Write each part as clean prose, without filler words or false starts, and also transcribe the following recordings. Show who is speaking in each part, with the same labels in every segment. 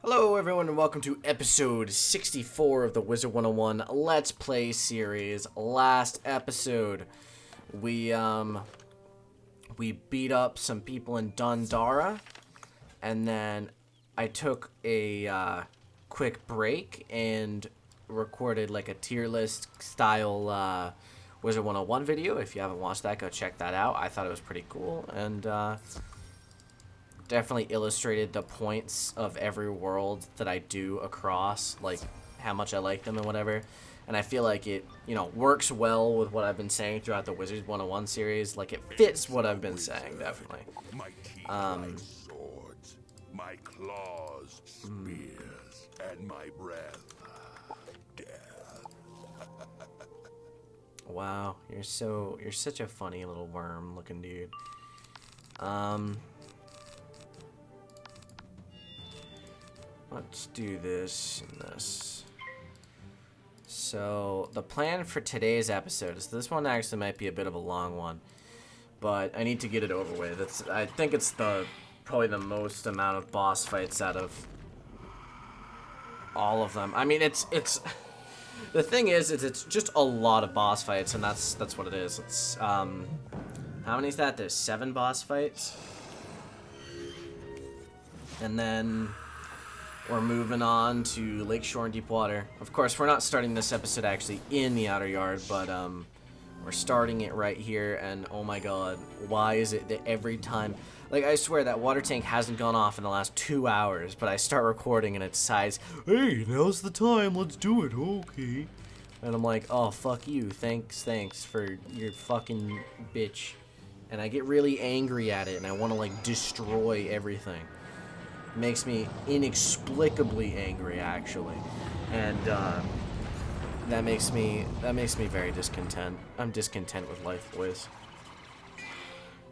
Speaker 1: Hello everyone and welcome to episode 64 of the Wizard101 Let's Play series. Last episode, we beat up some people in Dundara, and then I took a quick break and recorded like a tier list style Wizard101 video. If you haven't watched that, go check that out. I thought it was pretty cool, and definitely illustrated the points of every world that I do across, like how much I like them and whatever. And I feel like it, works well with what I've been saying throughout the Wizards 101 series. Like it fits what I've been saying, definitely.
Speaker 2: My teeth like swords, my claws spears, and my breath death.
Speaker 1: Wow, you're such a funny little worm looking dude. Let's do this and this. So, the plan for today's episode is this one actually might be a bit of a long one, but I need to get it over with. I think it's probably the most amount of boss fights out of all of them. I mean, it's the thing is it's just a lot of boss fights, and that's what it is. It's how many is that? There's 7 boss fights. And then we're moving on to Lakeshore and Deepwater. Of course, we're not starting this episode actually in the Outer Yard, but we're starting it right here, and oh my god, why is it that every time... Like, I swear that water tank hasn't gone off in the last 2 hours, but I start recording and it sighs, "Hey, now's the time, let's do it, okay." And I'm like, oh, fuck you, thanks for your fucking bitch. And I get really angry at it, and I want to, like, destroy everything. Makes me inexplicably angry, actually, and that makes me very discontent. I'm discontent with life, boys.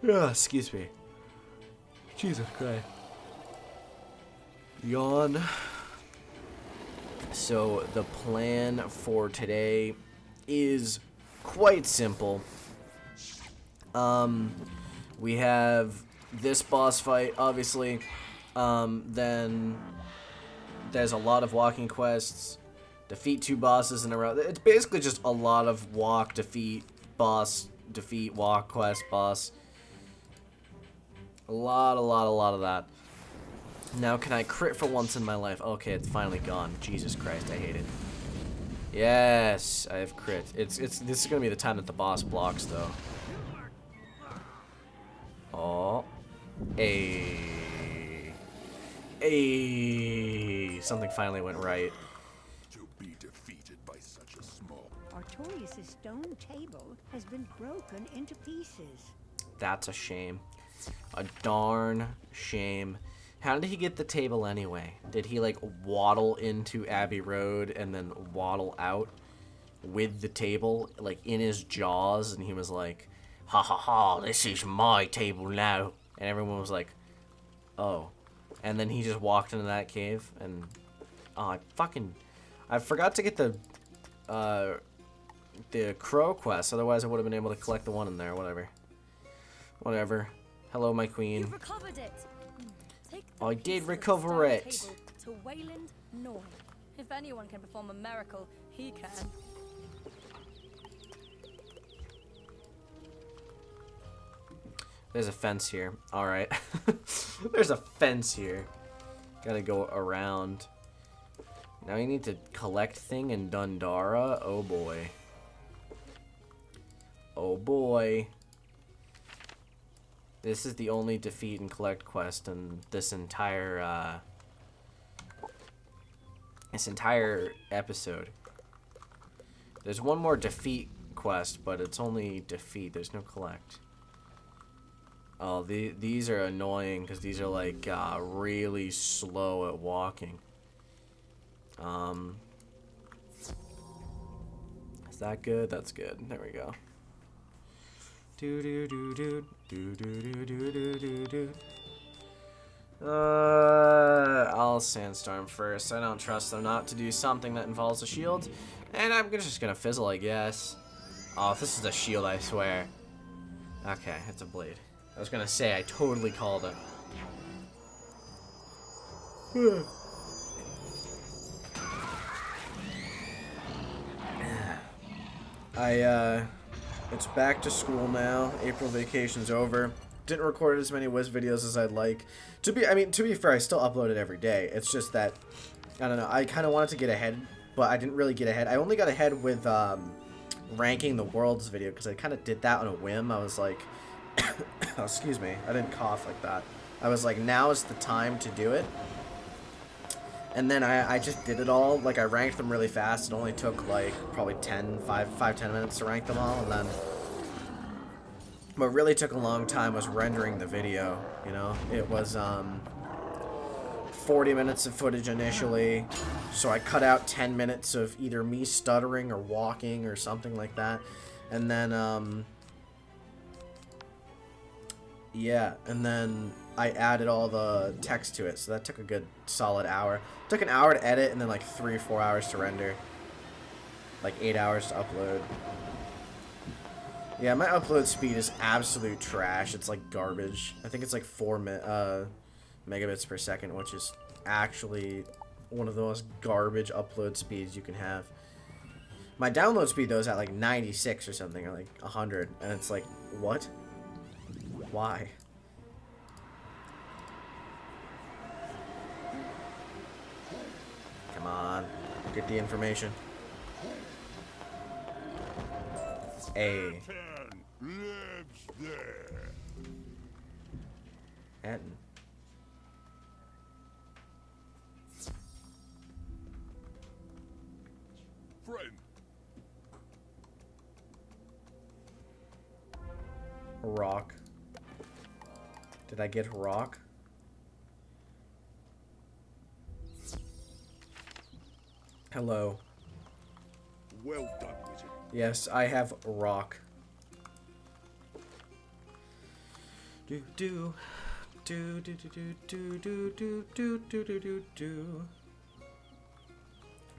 Speaker 1: Yeah, excuse me. Jesus Christ. Yawn. So the plan for today is quite simple. We have this boss fight, obviously. Then there's a lot of walking quests. Defeat 2 bosses in a row. It's basically just a lot of walk, defeat, boss, defeat, walk, quest, boss. A lot of that. Now, can I crit for once in my life? Okay, it's finally gone. Jesus Christ, I hate it. Yes, I have crit. This is gonna be the time that the boss blocks, though. Oh, something finally went right.
Speaker 2: To be defeated by such a small...
Speaker 3: Artorius' stone table has been broken into pieces.
Speaker 1: That's a shame. A darn shame. How did he get the table anyway? Did he, like, waddle into Abbey Road and then waddle out with the table, like, in his jaws? And he was like, "Ha ha ha, this is my table now." And everyone was like, oh. And then he just walked into that cave, and I forgot to get the crow quest. Otherwise, I would have been able to collect the one in there. Whatever. Hello, my queen.
Speaker 4: You've recovered it.
Speaker 1: I did recover it.
Speaker 4: To Wayland Noy. If anyone can perform a miracle, he can.
Speaker 1: There's a fence here. Alright. There's a fence here. Gotta go around. Now you need to collect thing in Dundara. Oh boy. Oh boy. This is the only defeat and collect quest in this entire episode. There's one more defeat quest, but it's only defeat. There's no collect. Oh, these are annoying because these are like really slow at walking. Is that good? That's good. There we go. Do do do do do do do do do do. I'll sandstorm first. I don't trust them not to do something that involves a shield, and I'm just gonna fizzle, I guess. Oh, this is a shield, I swear. Okay, it's a blade. I was gonna say, I totally called it. It's back to school now. April vacation's over. Didn't record as many Wiz videos as I'd like. To be fair, I still upload it every day. It's just that, I don't know, I kind of wanted to get ahead, but I didn't really get ahead. I only got ahead with ranking the world's video, because I kind of did that on a whim. I was like, oh, excuse me, I didn't cough like that. I was like, now is the time to do it. And then I just did it all. Like, I ranked them really fast. It only took, like, probably 10 minutes to rank them all. And then what really took a long time was rendering the video, you know? It was 40 minutes of footage initially, so I cut out 10 minutes of either me stuttering or walking or something like that. And then, yeah, and then I added all the text to it, so that took a good solid hour. It took an hour to edit and then like 3 or 4 hours to render. Like 8 hours to upload. Yeah, my upload speed is absolute trash. It's like garbage. I think it's like 4 megabits per second, which is actually one of the most garbage upload speeds you can have. My download speed, though, is at like 96 or something, or like 100, and it's like, what? Why? Come on, get the information. A.
Speaker 2: Lives there.
Speaker 1: Hatton.
Speaker 2: Friend.
Speaker 1: Rock. Did I get rock? Hello.
Speaker 2: Well done, Wizard.
Speaker 1: Yes, I have rock. Do do do do do do do do do do do do do.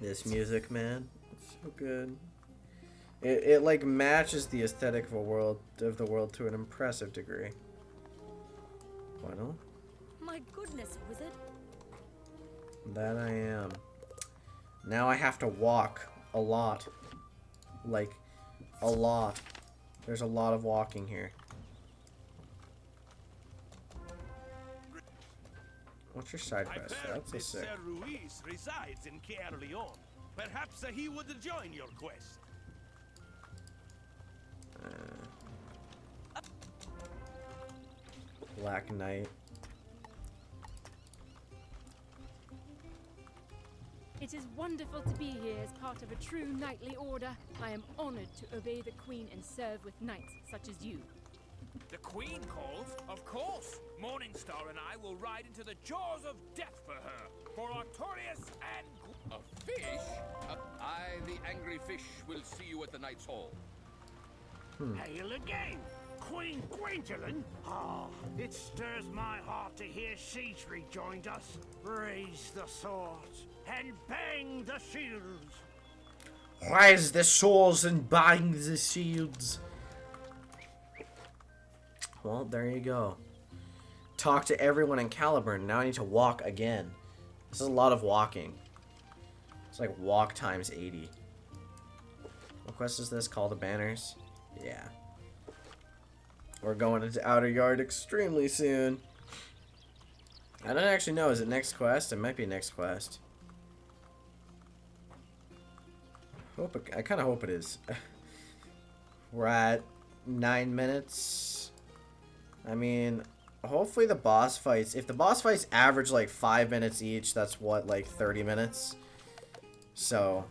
Speaker 1: This music, man, it's so good. It like matches the aesthetic of the world to an impressive degree. Bueno,
Speaker 4: My goodness, wizard.
Speaker 1: that I am. Now I have to walk a lot. Like, a lot. There's a lot of walking here. What's your side quest? That's a sick.
Speaker 5: Sir Ruiz resides in Caerleon. Perhaps he would join your quest.
Speaker 1: Black Knight.
Speaker 6: It is wonderful to be here as part of a true knightly order. I am honored to obey the Queen and serve with knights such as you.
Speaker 7: The Queen calls? Of course! Morningstar and I will ride into the jaws of death for her, for Artorias and...
Speaker 8: A fish? I, the angry fish, will see you at the Knight's Hall.
Speaker 5: Hail again! Queen Gwendolyn? Ah, it stirs my heart to hear she's rejoined us. Raise the swords and bang the shields.
Speaker 1: Raise the swords and bang the shields. Well, there you go. Talk to everyone in Caliburn. Now I need to walk again. This is a lot of walking. It's like walk times 80. What quest is this? Call the Banners? Yeah. We're going into Outer Yard extremely soon. I don't actually know. Is it next quest? It might be next quest. I kind of hope it is. We're at 9 minutes. I mean, hopefully the boss fights. If the boss fights average like 5 minutes each, that's what, like 30 minutes? So,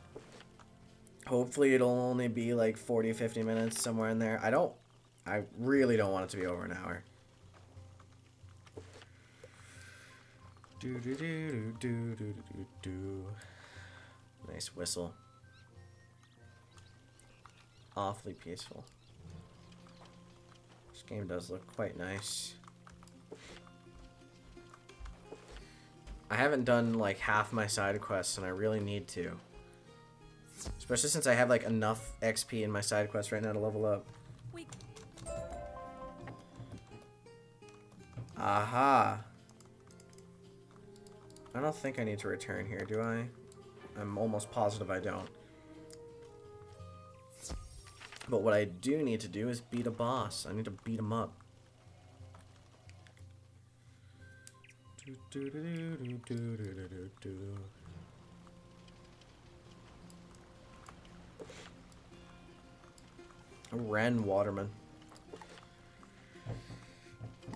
Speaker 1: hopefully it'll only be like 40, 50 minutes, somewhere in there. I really don't want it to be over an hour. Do do do do do do do do. Nice whistle. Awfully peaceful. This game does look quite nice. I haven't done like half my side quests, and I really need to. Especially since I have like enough XP in my side quests right now to level up. Aha. I don't think I need to return here, do I? I'm almost positive I don't. But what I do need to do is beat a boss. I need to beat him up. Ren Waterman.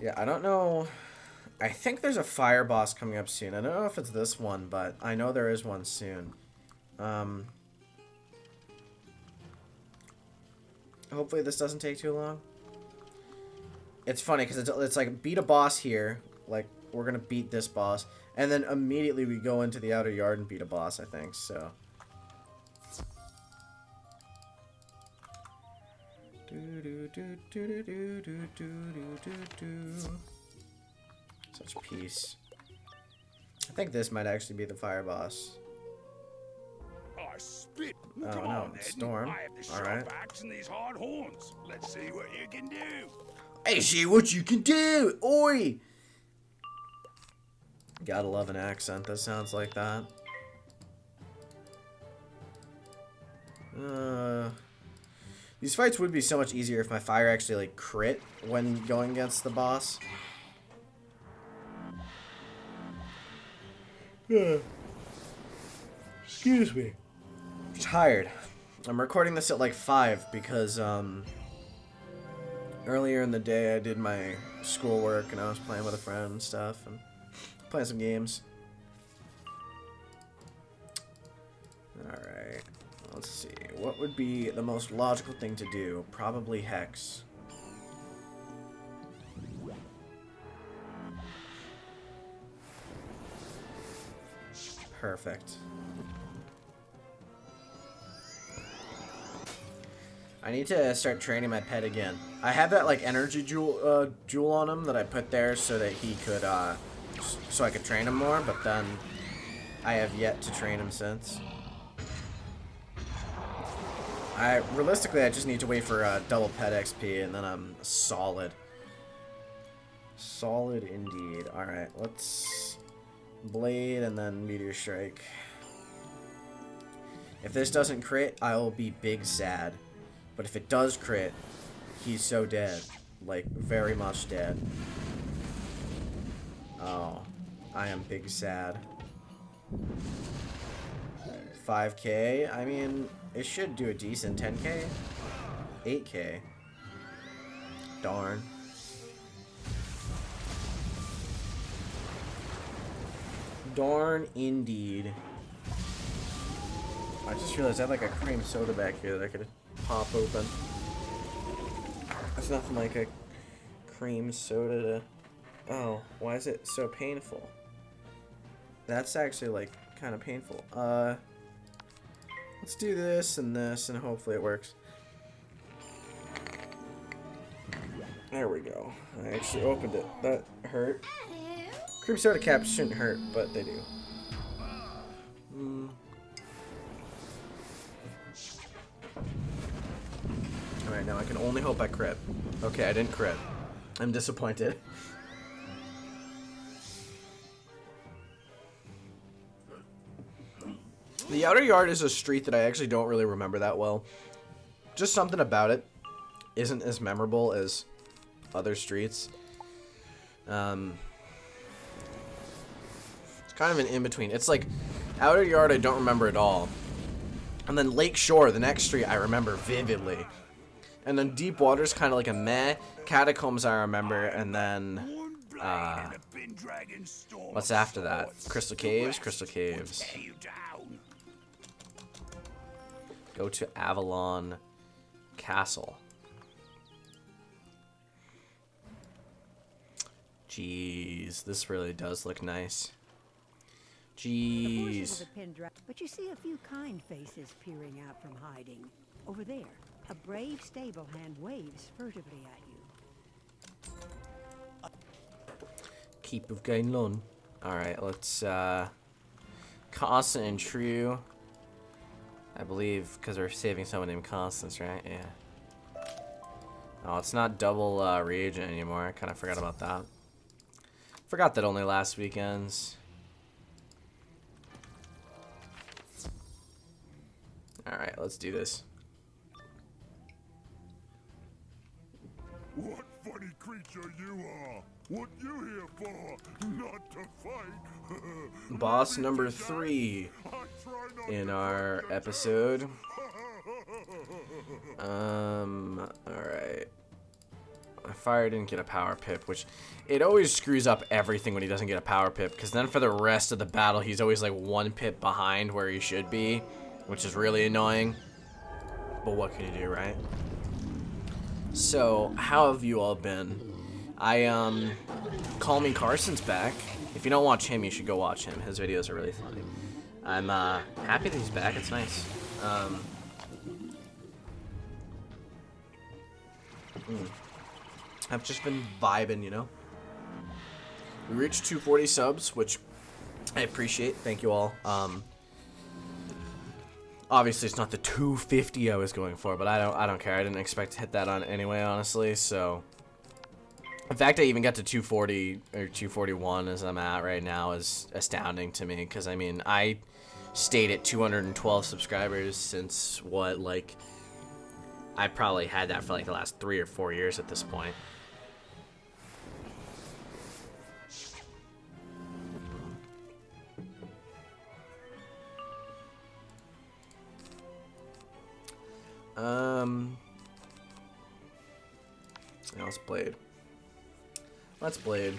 Speaker 1: Yeah, I don't know. I think there's a fire boss coming up soon. I don't know if it's this one, but I know there is one soon. Hopefully this doesn't take too long. It's funny because it's like beat a boss here. Like, we're going to beat this boss. And then immediately we go into the outer yard and beat a boss, I think. So. Such peace. I think this might actually be the fire boss.
Speaker 2: I spit.
Speaker 1: Oh
Speaker 2: Come
Speaker 1: no,
Speaker 2: on, then.
Speaker 1: Storm.
Speaker 2: I have the
Speaker 1: All
Speaker 2: sharp
Speaker 1: right.
Speaker 2: axe and these hard horns. Let's see what you can do.
Speaker 1: Hey, see what you can do, oi! Gotta love an accent that sounds like that. These fights would be so much easier if my fire actually like crit when going against the boss. Excuse me. I'm tired. I'm recording this at like 5 because earlier in the day I did my schoolwork and I was playing with a friend and stuff and playing some games. Alright, let's see. What would be the most logical thing to do? Probably Hex. Perfect. I need to start training my pet again. I have that like energy jewel on him that I put there so that he could so I could train him more, but then I have yet to train him since. Realistically I just need to wait for double pet XP and then I'm solid. Solid indeed. Alright, let's Blade and then Meteor Strike. If this doesn't crit, I will be big sad. But if it does crit, he's so dead. Like, very much dead. Oh, I am big sad. 5k? I mean, it should do a decent 10k. 8k. Darn. Darn indeed. I just realized I have like a cream soda back here that I could pop open. There's nothing like a cream soda to... Oh, why is it so painful? That's actually like kind of painful. Let's do this and hopefully it works. There we go. I actually opened it. That hurt. Cream soda caps shouldn't hurt, but they do. Alright, now I can only hope I crit. Okay, I didn't crit. I'm disappointed. The Outer Yard is a street that I actually don't really remember that well. Just something about it isn't as memorable as other streets. It's kind of an in-between. It's like Outer Yard I don't remember at all. And then Lake Shore, the next street, I remember vividly. And then Deep Water's kind of like a meh. Catacombs I remember, and then what's after that? Crystal Caves? Crystal Caves. Go to Avalon Castle. Jeez, this really does look nice.
Speaker 3: The forces
Speaker 1: Jeez.
Speaker 3: of the Pendra, but you see a few kind faces peering out from hiding. Over there, a brave stable hand waves furtively at you.
Speaker 1: Keep of Gainlun. Alright, let's Constant and True. I believe because we're saving someone named Constance, right? Yeah. Oh, it's not double reagent anymore. I kind of forgot about that. Forgot that only lasts weekends. Alright, let's do this.
Speaker 2: creature you are. What you here for? Not to fight.
Speaker 1: Boss number 3
Speaker 2: I try not
Speaker 1: in
Speaker 2: to
Speaker 1: our
Speaker 2: fight you
Speaker 1: episode.
Speaker 2: too.
Speaker 1: Alright. Fire didn't get a power pip, which it always screws up everything when he doesn't get a power pip, because then for the rest of the battle he's always like 1 pip behind where he should be, which is really annoying. But what can you do, right? So, how have you all been? Call Me Carson's back. If you don't watch him, you should go watch him. His videos are really funny. I'm happy that he's back. It's nice. I've just been vibing, you know? We reached 240 subs, which I appreciate. Thank you all. Obviously, it's not the 250 I was going for, but I don't care. I didn't expect to hit that on anyway, honestly. So, the fact I even got to 240 or 241 as I'm at right now is astounding to me. Because I mean, I stayed at 212 subscribers since what, like, I probably had that for like the last 3 or 4 years at this point. Let's Blade. Let's Blade.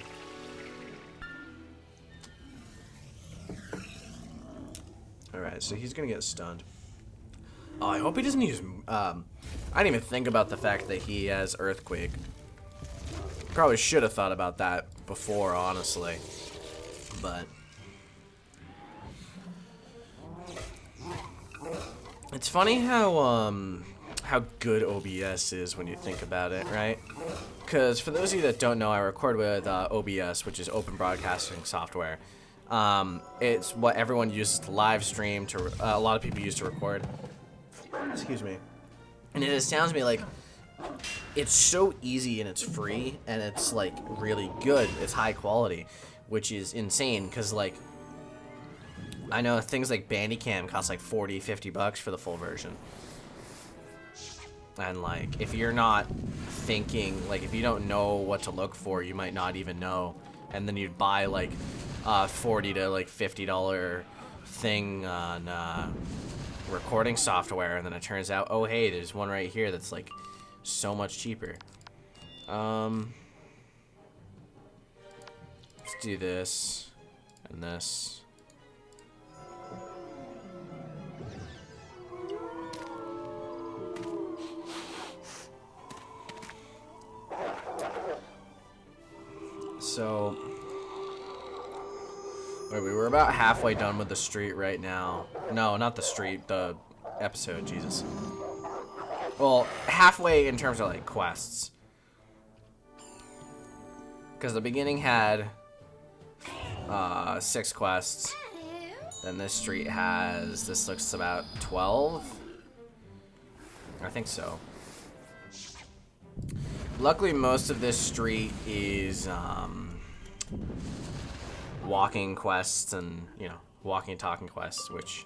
Speaker 1: Alright, so he's gonna get stunned. Oh, I hope he doesn't use, I didn't even think about the fact that he has Earthquake. Probably should have thought about that before, honestly. But it's funny how good OBS is when you think about it, right? Because for those of you that don't know, I record with OBS, which is Open Broadcasting Software. It's what everyone uses to live stream, to a lot of people use to record. Excuse me. And it sounds to me like it's so easy and it's free and it's like really good. It's high quality, which is insane because like I know things like Bandicam cost like 40, 50 bucks for the full version. And like if you're not thinking, like if you don't know what to look for, you might not even know. And then you'd buy like $40 to like $50 thing on recording software, and then it turns out, oh hey, there's one right here that's like so much cheaper. Let's do this and this. So wait, we were about halfway done with the street right now. No, not the street, the episode, Jesus. Well, halfway in terms of like quests. Because the beginning had 6 quests. Then this street has, this looks about 12. I think so. Luckily, most of this street is walking quests and, you know, walking and talking quests, which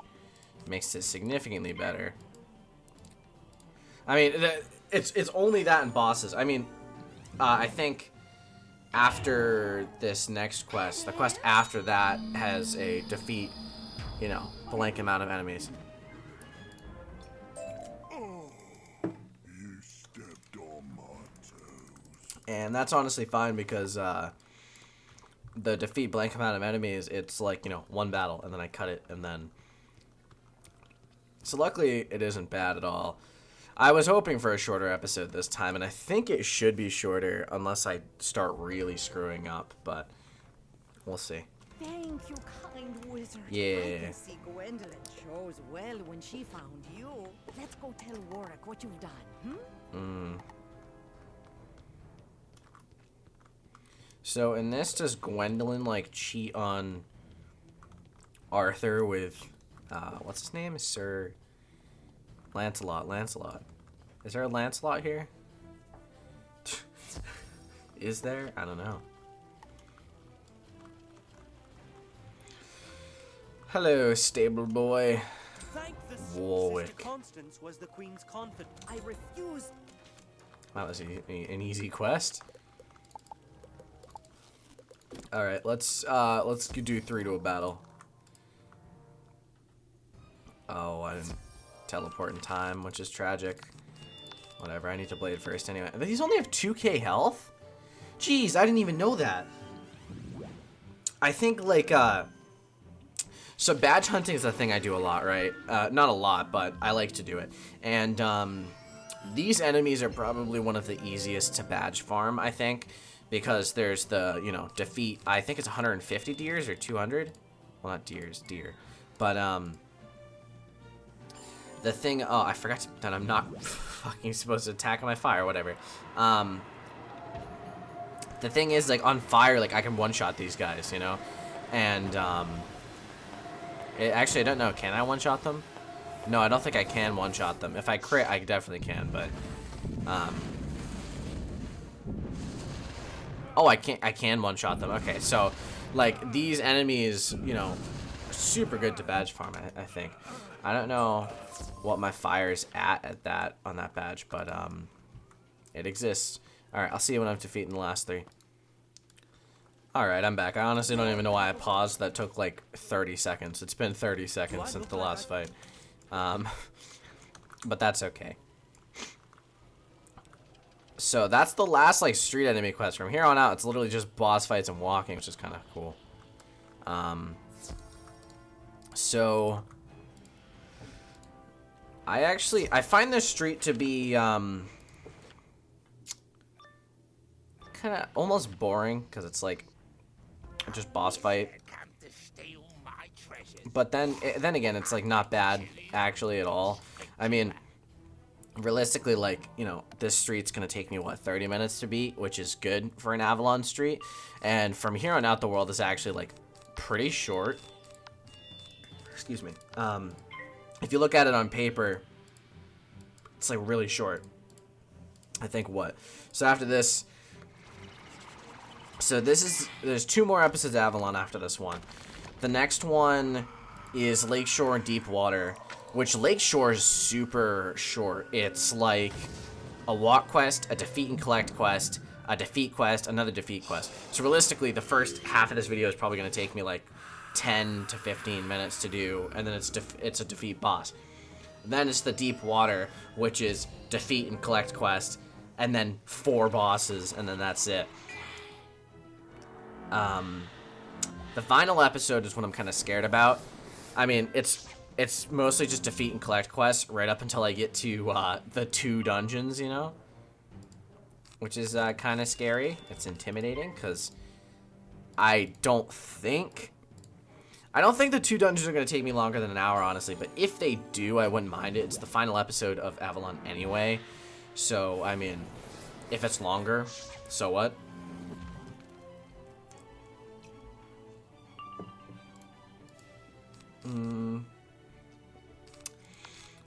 Speaker 1: makes it significantly better. I mean, it's only that in bosses. I mean, I think after this next quest, the quest after that has a defeat, you know, blank amount of enemies.
Speaker 2: You stepped on my toes.
Speaker 1: And that's honestly fine because the defeat blank amount of enemies, it's like, you know, 1 battle, and then I cut it, and then... So luckily, it isn't bad at all. I was hoping for a shorter episode this time, and I think it should be shorter unless I start really screwing up, but we'll see.
Speaker 3: Thank you, kind wizard.
Speaker 1: Yeah.
Speaker 3: I can see Gwendolyn shows well when she found you. Let's go tell Warwick what you've done,
Speaker 1: So in this, does Gwendolyn, like, cheat on Arthur with, what's his name? Sir Lancelot. Lancelot. Is there a Lancelot here? Is there? I don't know. Hello, stable boy.
Speaker 9: Thank the
Speaker 1: Warwick.
Speaker 9: Sister Constance was the Queen's confidant. I refuse.
Speaker 1: That was an easy quest. All right, let's do 3 to a battle. Oh, I didn't teleport in time, which is tragic. Whatever, I need to blade first anyway. These only have 2k health? Jeez, I didn't even know that. I think, like, so badge hunting is a thing I do a lot, right? Not a lot, but I like to do it. And, these enemies are probably one of the easiest to badge farm, I think. Because there's the, you know, defeat, I think it's 150 deers or 200? Well, not deers, deer. But, the thing, oh, I forgot that I'm not fucking supposed to attack on my fire, whatever. The thing is, like, on fire, like, I can one-shot these guys, you know? And, actually, I don't know, can I one-shot them? No, I don't think I can one-shot them. If I crit, I definitely can, but, oh, I can one-shot them. Okay, so, like, these enemies, you know, super good to badge farm, I think. I don't know what my fire's at that, on that badge, but, it exists. Alright, I'll see you when I'm defeating the last 3. Alright, I'm back. I honestly don't even know why I paused. That took, like, 30 seconds. It's been 30 seconds since the last fight. But that's okay. So that's the last, like, street enemy quest. From here on out, it's literally just boss fights and walking, which is kind of cool. So I find this street to be kind of almost boring because it's like just boss fight. But then again, it's like not bad actually at all. I mean, realistically, like, you know, this street's gonna take me, what, 30 minutes to beat, which is good for an Avalon street. And from here on out, the world is actually, like, pretty short. Excuse me. If you look at it on paper, it's, like, really short. I think what? So after this, so there's 2 more episodes of Avalon after this one. The next one is Lakeshore and Deepwater, which Lakeshore is super short. It's like a walk quest, a defeat and collect quest, a defeat quest, another defeat quest. So realistically, the first half of this video is probably going to take me like 10 to 15 minutes to do, and then it's a defeat boss. Then it's the Deepwater, which is defeat and collect quest, and then 4 bosses, and then that's it. The final episode is what I'm kind of scared about. I mean, it's mostly just defeat and collect quests right up until I get to the 2 dungeons, you know? Which is kind of scary. It's intimidating because I don't think the 2 dungeons are going to take me longer than an hour, honestly. But if they do, I wouldn't mind it. It's the final episode of Avalon anyway. So, I mean, if it's longer, so what?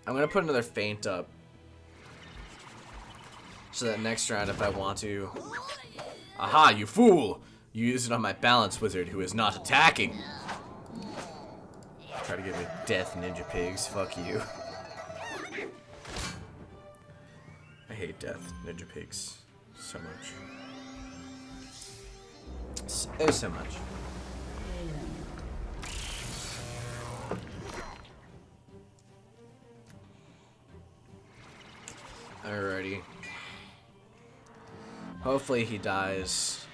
Speaker 1: I'm gonna put another feint up so that next round, if I want to. Aha, you fool! You used it on my balance wizard who is not attacking. Try to give me death, ninja pigs. Fuck you. I hate death, ninja pigs, so much. So much. Alrighty. Hopefully he dies.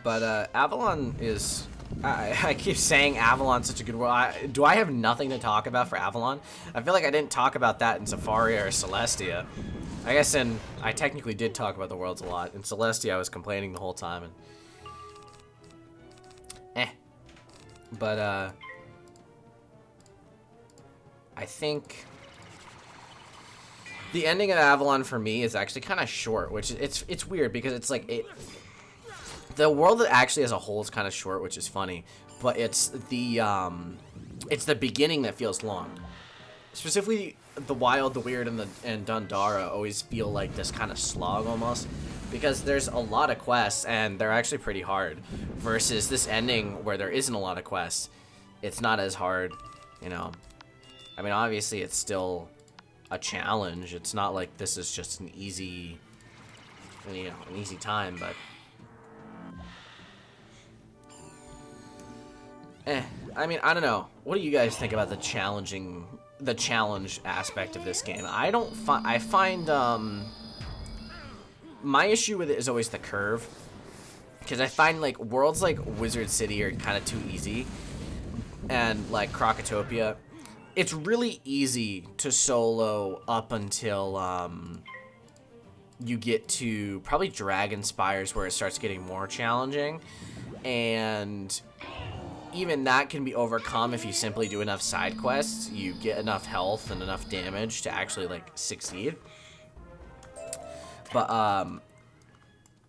Speaker 1: But Avalon is... I keep saying Avalon's such a good world. Do I have nothing to talk about for Avalon? I feel like I didn't talk about that in Safaria or Celestia. I guess I technically did talk about the worlds a lot. In Celestia I was complaining the whole time and... But I think the ending of Avalon for me is actually kind of short, which it's weird because it's like the world actually as a whole is kind of short, which is funny, but it's the beginning that feels long. Specifically, the Wild, the Weird, and Dundara always feel like this kind of slog almost, because there's a lot of quests and they're actually pretty hard. Versus this ending where there isn't a lot of quests, it's not as hard, you know. I mean, obviously it's still a challenge. It's not like this is just an easy, you know, an easy time, but I mean, I don't know. What do you guys think about the challenge aspect of this game? I find my issue with it is always the curve, because I find like worlds like Wizard City are kind of too easy, and like Crocotopia, it's really easy to solo up until you get to probably Dragon Spires, where it starts getting more challenging, and even that can be overcome if you simply do enough side quests. You get enough health and enough damage to actually like succeed. But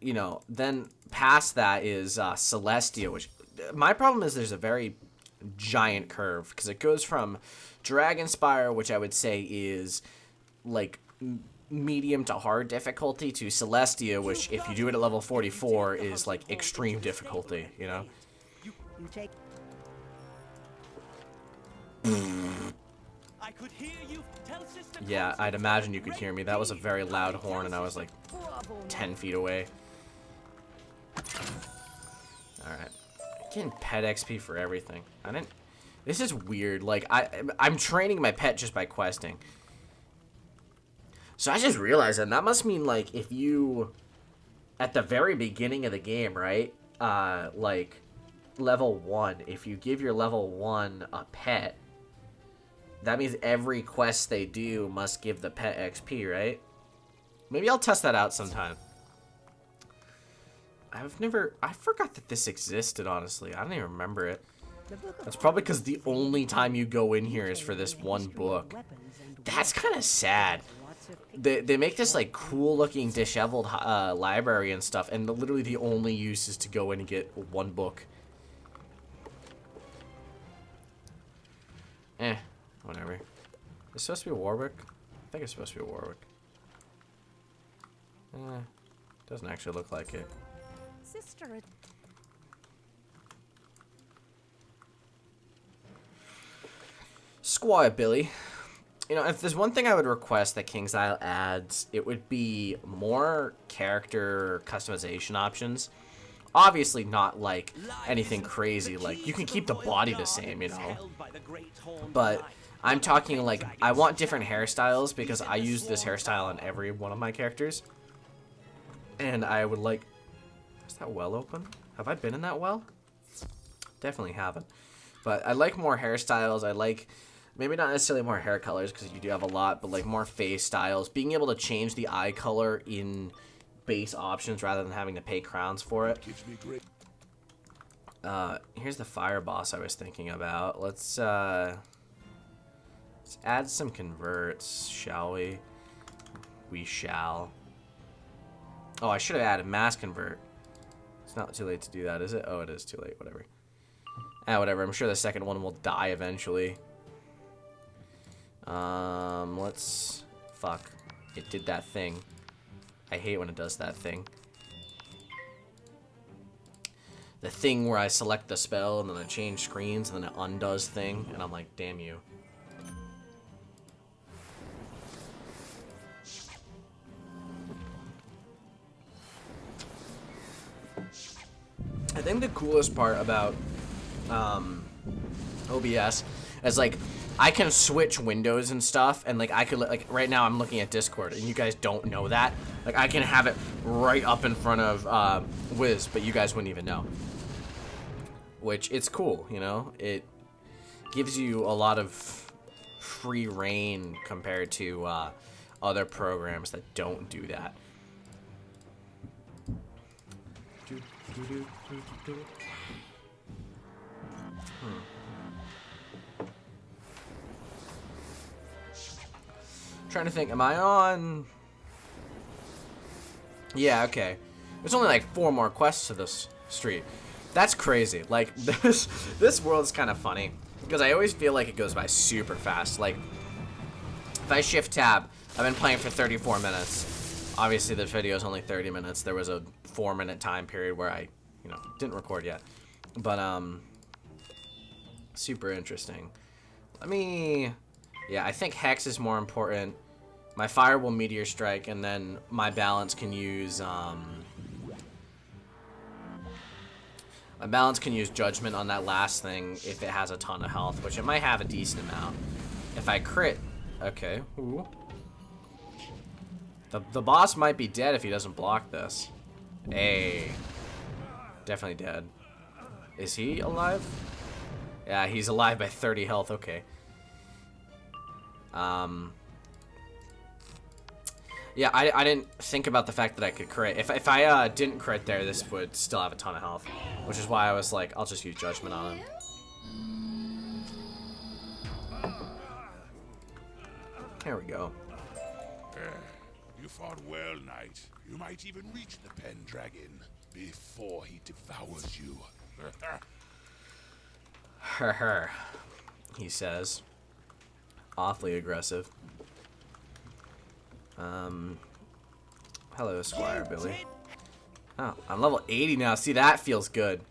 Speaker 1: you know, then past that is Celestia, which my problem is there's a very giant curve, because it goes from Dragon Spire, which I would say is like medium to hard difficulty, to Celestia, which if you do it at level 44 is like extreme difficulty, you know?
Speaker 3: You take
Speaker 9: I could hear you. Tell Sister
Speaker 1: Yeah, I'd imagine you could hear me. That was a very loud horn, and I was like 10 feet away. Alright. Getting pet XP for everything. This is weird. Like, I'm training my pet just by questing. So I just realized that must mean, like, if you, at the very beginning of the game, right? Like, level 1, if you give your level 1 a pet, that means every quest they do must give the pet XP, right? Maybe I'll test that out sometime. I forgot that this existed, honestly. I don't even remember it. That's probably because the only time you go in here is for this one book. That's kind of sad. They make this, like, cool-looking, disheveled library and stuff, and literally the only use is to go in and get one book. Whatever. Is it supposed to be Warwick? I think it's supposed to be Warwick. Doesn't actually look like it.
Speaker 4: Sister.
Speaker 1: Squire Billy. You know, if there's one thing I would request that King's Isle adds, it would be more character customization options. Obviously not like anything crazy, like you can keep the body the same, you know, but I'm talking like I want different hairstyles, because I use this hairstyle on every one of my characters, and I would like, is that well open? Have I been in that well? Definitely haven't, but I like more hairstyles. I like, maybe not necessarily more hair colors, because you do have a lot, but like more face styles, being able to change the eye color in base options rather than having to pay crowns for it. Here's the fire boss I was thinking about. Let's add some converts, shall we? We shall. Oh, I should have added mass convert. It's not too late to do that, is it? Oh, it is too late. Whatever. Whatever. I'm sure the second one will die eventually. Let's... Fuck. It did that thing. I hate when it does that thing. The thing where I select the spell and then I change screens and then it undoes thing, and I'm like, damn you. I think the coolest part about OBS is like I can switch windows and stuff, and like I could, like, right now I'm looking at Discord and you guys don't know that. Like I can have it right up in front of Wiz, but you guys wouldn't even know. Which, it's cool, you know? It gives you a lot of free reign compared to other programs that don't do that. Trying to think, am I on? Yeah, okay. There's only like 4 more quests to this street. That's crazy. Like, this world is kind of funny, because I always feel like it goes by super fast. Like, if I shift tab, I've been playing for 34 minutes. Obviously, the video is only 30 minutes. There was a 4-minute time period where I, you know, didn't record yet. But, super interesting. Let me... Yeah, I think Hex is more important. My Fire will Meteor Strike, and then my balance can use, Balance can use Judgment on that last thing if it has a ton of health, which it might have a decent amount. If I crit... Okay. Ooh. The boss might be dead if he doesn't block this. Hey. Definitely dead. Is he alive? Yeah, he's alive by 30 health. Okay. Yeah, I didn't think about the fact that I could crit. If I didn't crit there, this would still have a ton of health. Which is why I was like, I'll just use Judgment on him. There we go.
Speaker 2: You fought well, Knight. You might even reach the Pendragon before he devours you.
Speaker 1: Her, he says. Awfully aggressive. Hello, Squire Billy. Oh, I'm level 80 now. See, that feels good.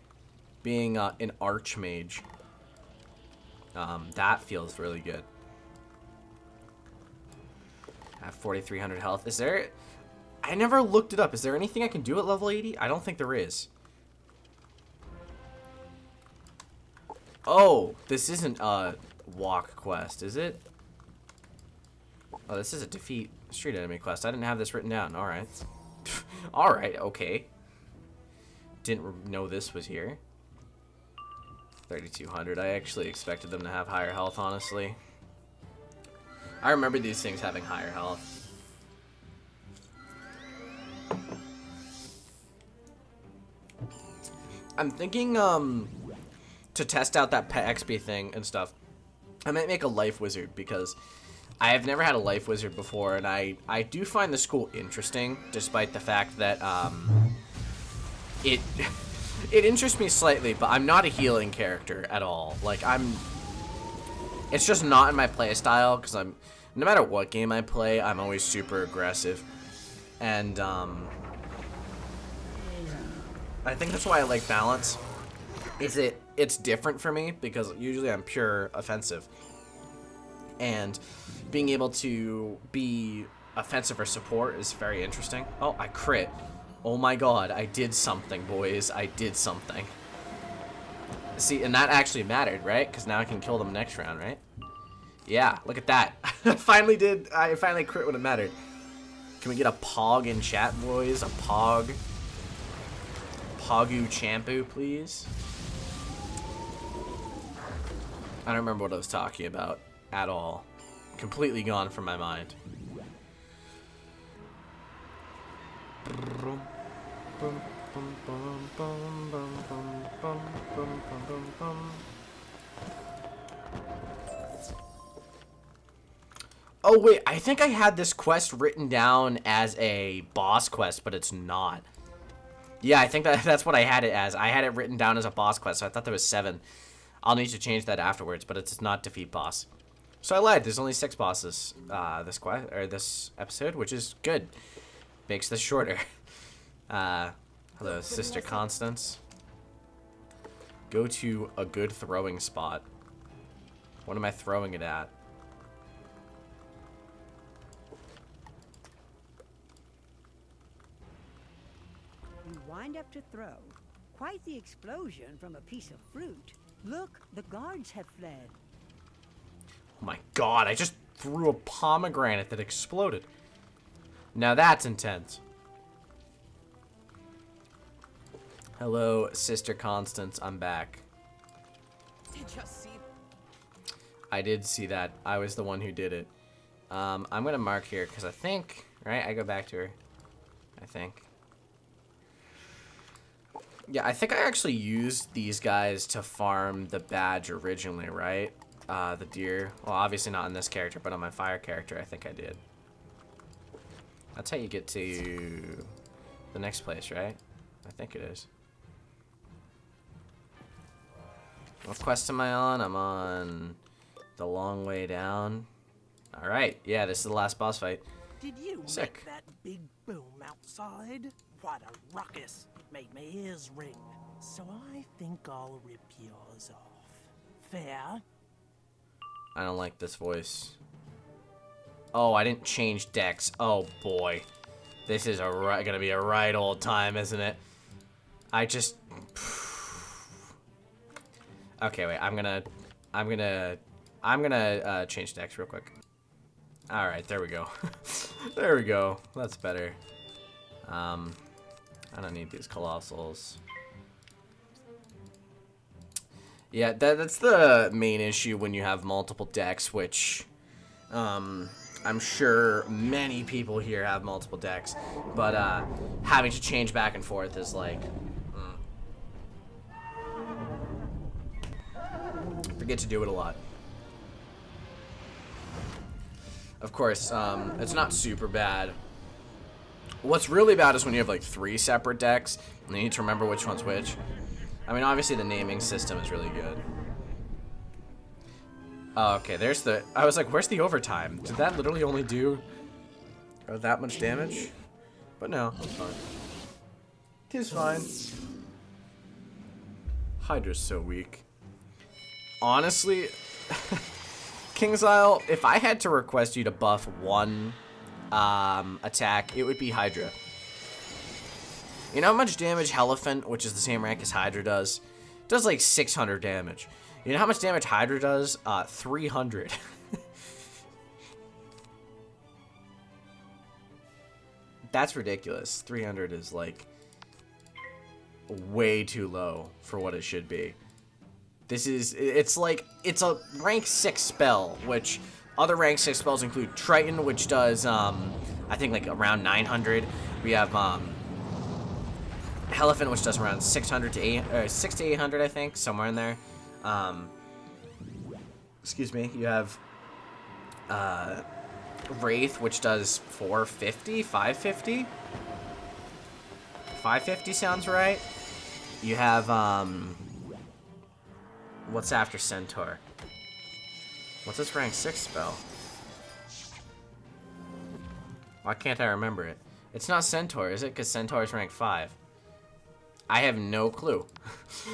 Speaker 1: Being an Archmage. That feels really good. I have 4,300 health. Is there... I never looked it up. Is there anything I can do at level 80? I don't think there is. Oh, this isn't a walk quest, is it? Oh, this is a defeat street enemy quest. I didn't have this written down. Alright. Alright, okay. Didn't know this was here. 3,200. I actually expected them to have higher health, honestly. I remember these things having higher health. I'm thinking, to test out that pet XP thing and stuff, I might make a life wizard because I have never had a life wizard before, and I do find the school interesting, despite the fact that it interests me slightly, but I'm not a healing character at all. Like it's just not in my play style because no matter what game I play, I'm always super aggressive, and I think that's why I like balance. It's different for me because usually I'm pure offensive. And being able to be offensive or support is very interesting. Oh, I crit. Oh my god, I did something, boys. I did something. See, and that actually mattered, right? Because now I can kill them next round, right? Yeah, look at that. I finally crit when it mattered. Can we get a pog in chat, boys? A pog. Pogu Champu, please. I don't remember what I was talking about at all. Completely gone from my mind. Oh wait, I think I had this quest written down as a boss quest, but it's not. Yeah, I think that's what I had it as. I had it written down as a boss quest, so I thought there was 7. I'll need to change that afterwards, but it's not defeat boss. So I lied. There's only 6 bosses this episode, which is good. Makes this shorter. Hello, Sister Constance. Go to a good throwing spot. What am I throwing it at?
Speaker 3: You wind up to throw. Quite the explosion from a piece of fruit. Look, the guards have fled.
Speaker 1: Oh my god, I just threw a pomegranate that exploded. Now that's intense. Hello, Sister Constance, I'm back.
Speaker 9: Did you see?
Speaker 1: I did see that. I was the one who did it. I'm gonna mark here, because I think, right, I go back to her. I think. Yeah, I think I actually used these guys to farm the badge originally, right? The deer. Well, obviously not on this character, but on my fire character, I think I did. That's how you get to the next place, right? I think it is. What quest am I on? I'm on the long way down. Alright, yeah, this is the last boss fight.
Speaker 10: Did you
Speaker 1: Sick.
Speaker 10: make that big boom outside? What a ruckus. Made my ears ring. So I think I'll rip yours off. Fair?
Speaker 1: I don't like this voice. Oh, I didn't change decks. Oh boy. This is gonna be a right old time, isn't it? I just... Okay, wait. I'm gonna change decks real quick. All right, there we go. There we go. That's better. I don't need these colossals. Yeah, that's the main issue when you have multiple decks, which I'm sure many people here have multiple decks, but having to change back and forth is like, forget to do it a lot. Of course, it's not super bad. What's really bad is when you have like 3 separate decks and you need to remember which one's which. I mean, obviously the naming system is really good. Oh, okay, there's the... I was like, where's the overtime? Did that literally only do that much damage? But no, it's fine. It is fine. Hydra's so weak. Honestly, King's Isle, if I had to request you to buff one attack, it would be Hydra. You know how much damage Elephant, which is the same rank as Hydra, does? It does like 600 damage. You know how much damage Hydra does? 300. That's ridiculous. 300 is like way too low for what it should be. This is, it's like, it's a rank 6 spell, which other rank 6 spells include Triton, which does, I think like around 900. We have, Elephant, which does around 600 to 6 to 800, I think, somewhere in there. Excuse me. You have Wraith, which does 450, 550. 550 sounds right. You have what's after Centaur? What's this rank 6 spell? Why can't I remember it? It's not Centaur, is it? Because Centaur is rank 5. I have no clue.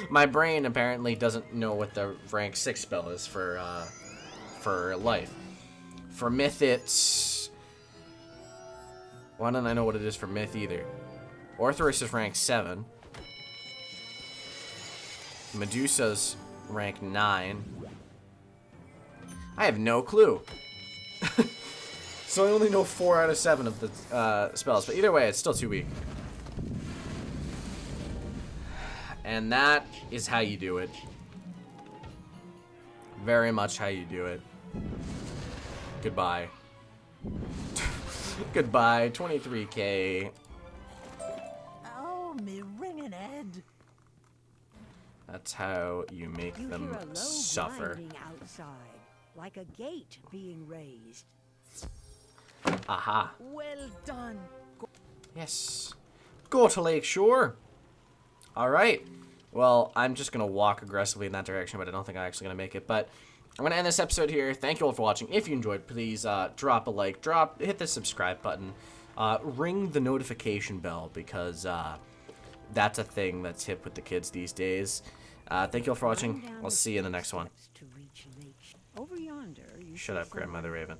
Speaker 1: My brain apparently doesn't know what the rank 6 spell is for life. For Myth, it's... Why don't I know what it is for Myth either? Orthoris is rank 7. Medusa's rank 9. I have no clue. So I only know 4 out of 7 of the spells. But either way, it's still too weak. And that is how you do it. Very much how you do it. Goodbye. Goodbye, 23k.
Speaker 10: Oh, me ringing head.
Speaker 1: That's how you make
Speaker 3: You
Speaker 1: them
Speaker 3: hear a low
Speaker 1: suffer.
Speaker 3: grinding outside, like a gate being raised.
Speaker 1: Aha.
Speaker 9: Well done.
Speaker 1: Yes. Go to Lakeshore. Alright. Well, I'm just going to walk aggressively in that direction, but I don't think I'm actually going to make it. But I'm going to end this episode here. Thank you all for watching. If you enjoyed, please drop a like, hit the subscribe button, ring the notification bell, because that's a thing that's hip with the kids these days. Thank you all for watching. I'll see you in the next one.
Speaker 3: Over yonder, you
Speaker 1: Shut up, Grandmother Raven.